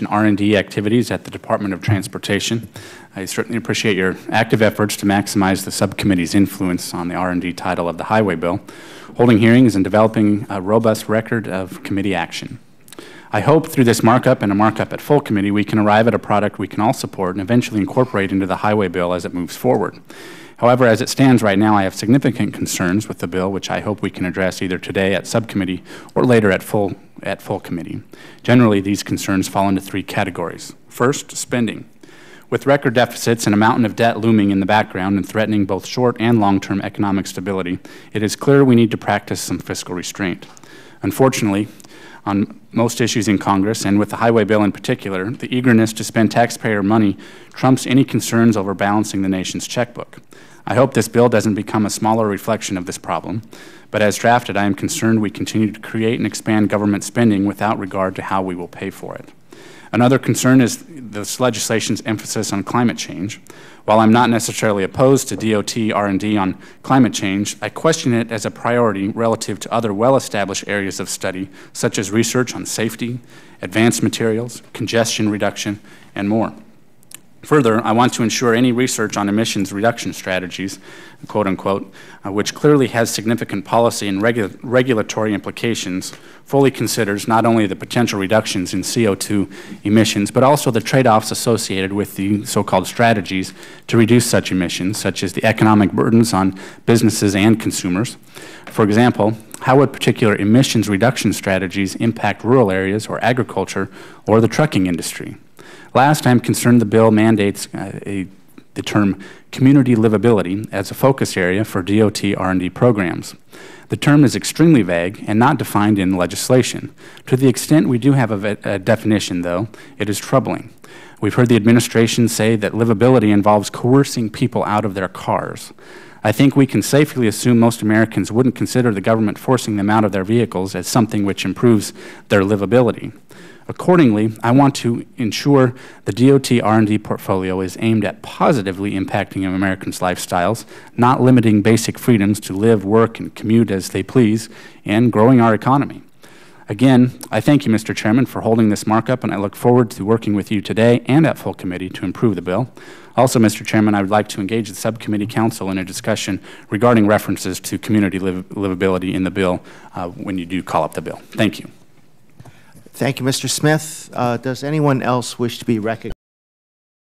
R&D activities at the Department of Transportation. I certainly appreciate your active efforts to maximize the subcommittee's influence on the R&D title of the Highway Bill, holding hearings and developing a robust record of committee action. I hope through this markup and a markup at full committee we can arrive at a product we can all support and eventually incorporate into the Highway Bill as it moves forward. However, as it stands right now, I have significant concerns with the bill, which I hope we can address either today at subcommittee or later at full committee. Generally, these concerns fall into three categories. First, spending. With record deficits and a mountain of debt looming in the background and threatening both short and long-term economic stability, it is clear we need to practice some fiscal restraint. Unfortunately, on most issues in Congress, and with the Highway Bill in particular, the eagerness to spend taxpayer money trumps any concerns over balancing the nation's checkbook. I hope this bill doesn't become a smaller reflection of this problem, but as drafted, I am concerned we continue to create and expand government spending without regard to how we will pay for it. Another concern is this legislation's emphasis on climate change. While I'm not necessarily opposed to DOT R&D on climate change, I question it as a priority relative to other well-established areas of study, such as research on safety, advanced materials, congestion reduction, and more. Further, I want to ensure any research on emissions reduction strategies, quote unquote, which clearly has significant policy and regulatory implications, fully considers not only the potential reductions in CO2 emissions, but also the trade-offs associated with the so-called strategies to reduce such emissions, such as the economic burdens on businesses and consumers. For example, how would particular emissions reduction strategies impact rural areas or agriculture or the trucking industry? Last, I'm concerned the bill mandates the term community livability as a focus area for DOT R&D programs. The term is extremely vague and not defined in legislation. To the extent we do have a definition, though, it is troubling. We've heard the administration say that livability involves coercing people out of their cars. I think we can safely assume most Americans wouldn't consider the government forcing them out of their vehicles as something which improves their livability. Accordingly, I want to ensure the DOT R&D portfolio is aimed at positively impacting Americans' lifestyles, not limiting basic freedoms to live, work, and commute as they please, and growing our economy. Again, I thank you, Mr. Chairman, for holding this markup, and I look forward to working with you today and at full committee to improve the bill. Also, Mr. Chairman, I would like to engage the subcommittee council in a discussion regarding references to community livability in the bill when you do call up the bill. Thank you. Thank you, Mr. Smith. Does anyone else wish to be recognized?